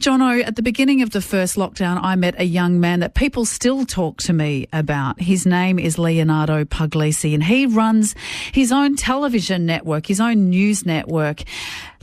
Jono, at the beginning of the first lockdown, I met a young man that people still talk to me about. His name is Leonardo Puglisi, and he runs his own television network, his own news network.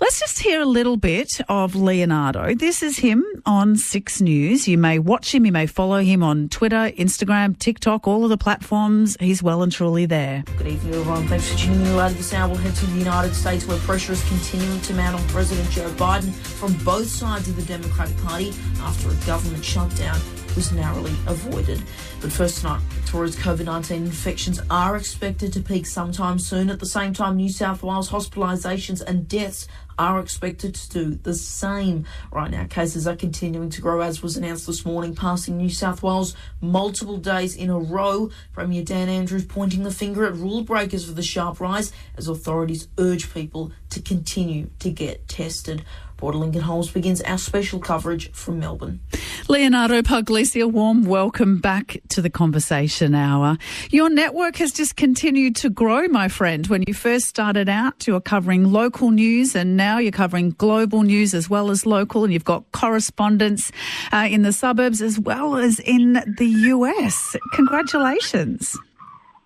Let's just hear a little bit of Leonardo. This is him on 6 News. You may watch him, you may follow him on Twitter, Instagram, TikTok, all of the platforms. He's well and truly there. Good evening, everyone. Thanks for tuning in. Later this hour, we'll head to the United States, where pressure is continuing to mount on President Joe Biden from both sides of the Democratic Party after a government shutdown was narrowly avoided. But first tonight, Victoria's COVID-19 infections are expected to peak sometime soon. At the same time, New South Wales hospitalisations and deaths are expected to do the same. Right now, cases are continuing to grow, as was announced this morning, passing New South Wales multiple days in a row. Premier Dan Andrews pointing the finger at rule breakers for the sharp rise as authorities urge people to continue to get tested. Border Lincoln Holmes begins our special coverage from Melbourne. Leonardo Puglisi, a warm welcome back to the Conversation Hour. Your network has just continued to grow, my friend. When you first started out, you were covering local news, and now you're covering global news as well as local, and you've got correspondents in the suburbs as well as in the US. Congratulations.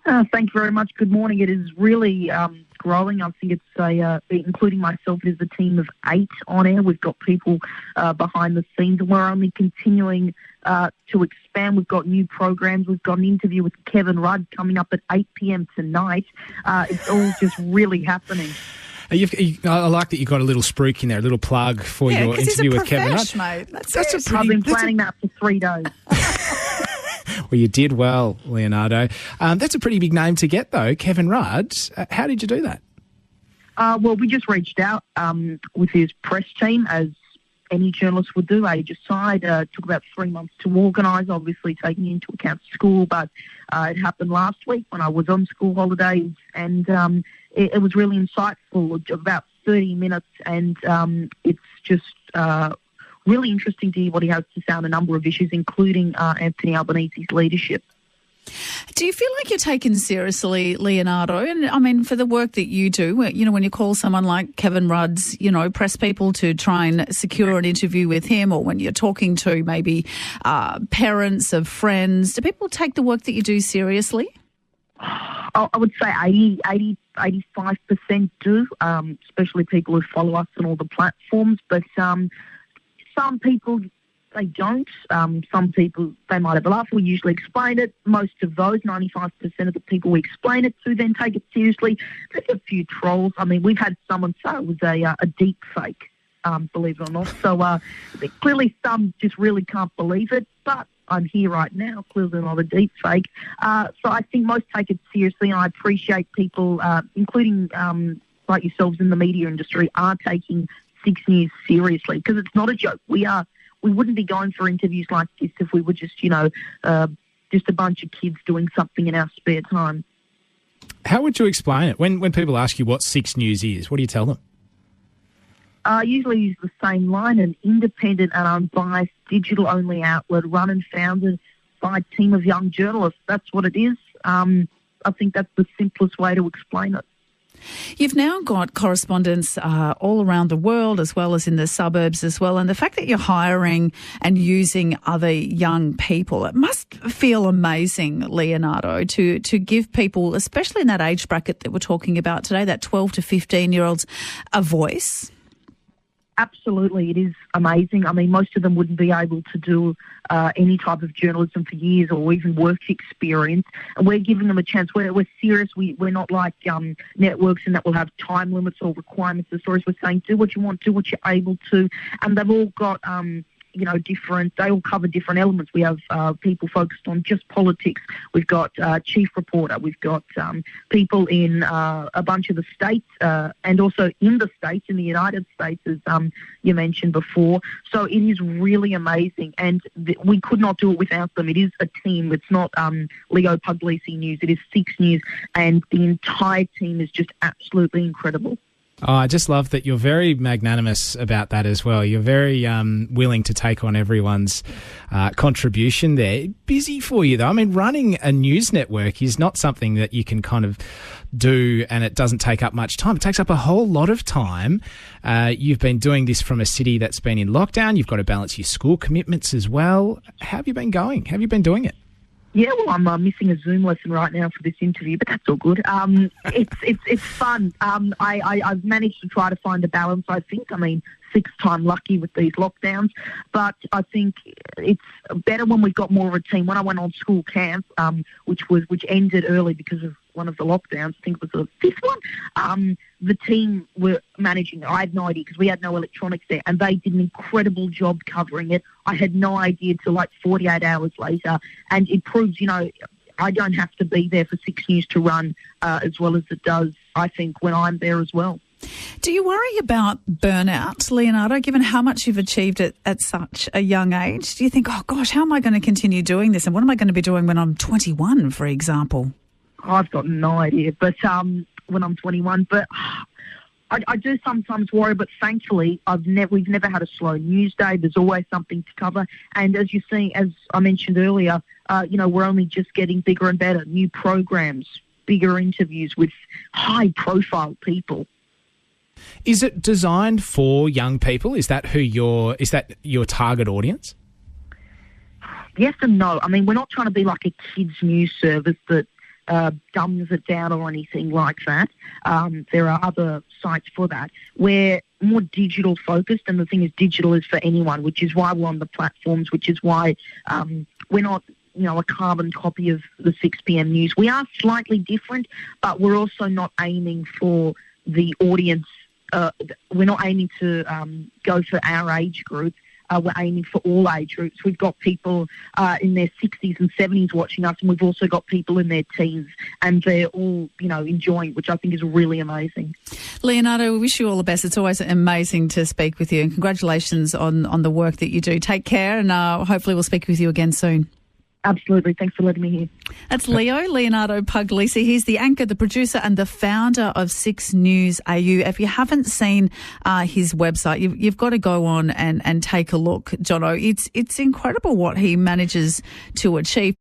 Thank you very much. Good morning. It is really growing. I think it's including myself, it is a team of 8 on air. We've got people behind the scenes, and we're only continuing to expand. We've got new programs. We've got an interview with Kevin Rudd coming up at 8 p.m. tonight. It's all just really happening. I like that you got a little spruik in there, a little plug for your interview with Kevin Rudd. Mate. I've been planning that for 3 days. Well, you did well, Leonardo. That's a pretty big name to get, though, Kevin Rudd. How did you do that? Well, we just reached out with his press team, as any journalist would do. Age aside, took about 3 months to organise, obviously taking into account school, but it happened last week when I was on school holidays, and it was really insightful, about 30 minutes, and it's just really interesting to hear what he has to say on a number of issues, including Anthony Albanese's leadership. Do you feel like you're taken seriously, Leonardo? And I mean, for the work that you do, you know, when you call someone like Kevin Rudd's, you know, press people to try and secure an interview with him, or when you're talking to maybe parents of friends, do people take the work that you do seriously? I would say 85% do, especially people who follow us on all the platforms. But some people, they don't. Some people, they might have a laugh. We usually explain it. Most of those, 95% of the people we explain it to, then take it seriously. There's a few trolls. I mean, we've had someone say it was a deep fake, believe it or not. So clearly some just really can't believe it. But I'm here right now, clearly not a deep fake. So I think most take it seriously, and I appreciate people, including like yourselves in the media industry, are taking 6 News seriously, because it's not a joke. We wouldn't be going for interviews like this if we were just, you know, just a bunch of kids doing something in our spare time. How would you explain it? When people ask you what 6 News is, what do you tell them? I usually use the same line: an independent and unbiased digital-only outlet run and founded by a team of young journalists. That's what it is. I think that's the simplest way to explain it. You've now got correspondents all around the world, as well as in the suburbs as well. And the fact that you're hiring and using other young people, it must feel amazing, Leonardo, to give people, especially in that age bracket that we're talking about today, that 12 to 15-year-olds, a voice. Absolutely, it is amazing. I mean, most of them wouldn't be able to do any type of journalism for years, or even work experience, and we're giving them a chance. We're serious. We're not like networks in that will have time limits or requirements of stories. We're saying do what you want, do what you're able to, and they've all got they all cover different elements. We have people focused on just politics. We've got chief reporter. We've got people in a bunch of the states, and also in the States, in the United States, as you mentioned before. So it is really amazing, and we could not do it without them. It is a team. It's not Leo Puglisi News. It is 6 News, and the entire team is just absolutely incredible. Oh, I just love that you're very magnanimous about that as well. You're very willing to take on everyone's contribution there. Busy for you, though. I mean, running a news network is not something that you can kind of do and it doesn't take up much time. It takes up a whole lot of time. You've been doing this from a city that's been in lockdown. You've got to balance your school commitments as well. How have you been going? How have you been doing it? Yeah, well, I'm missing a Zoom lesson right now for this interview, but that's all good. It's fun. I've managed to try to find a balance, I think. I mean, 6-time lucky with these lockdowns, but I think it's better when we've got more of a team. When I went on school camp, which ended early because of one of the lockdowns, I think it was the fifth one, the team were managing it. I had no idea because we had no electronics there, and they did an incredible job covering it. I had no idea till like 48 hours later, and it proves, I don't have to be there for 6 News to run as well as it does, I think, when I'm there as well. Do you worry about burnout, Leonardo, given how much you've achieved at such a young age? Do you think, oh gosh, how am I going to continue doing this? And what am I going to be doing when I'm 21, for example? I've got no idea, but when I'm 21, but I do sometimes worry, but thankfully we've never had a slow news day. There's always something to cover. And as you see, as I mentioned earlier, we're only just getting bigger and better, new programs, bigger interviews with high-profile people. Is it designed for young people? Is that your target audience? Yes and no. I mean, we're not trying to be like a kids' news service that dumbs it down or anything like that. There are other sites for that. We're more digital focused, and the thing is, digital is for anyone, which is why we're on the platforms, which is why we're not a carbon copy of the 6 p.m. news. We are slightly different, but we're also not aiming for the audience. We're not aiming to go for our age group. We're aiming for all age groups. We've got people in their 60s and 70s watching us, and we've also got people in their teens, and they're all, enjoying, which I think is really amazing. Leonardo, we wish you all the best. It's always amazing to speak with you, and congratulations on the work that you do. Take care, and hopefully we'll speak with you again soon. Absolutely. Thanks for letting me hear. That's Leonardo Puglisi. He's the anchor, the producer and the founder of 6 News AU. If you haven't seen his website, you've got to go on and take a look, Jono. It's incredible what he manages to achieve.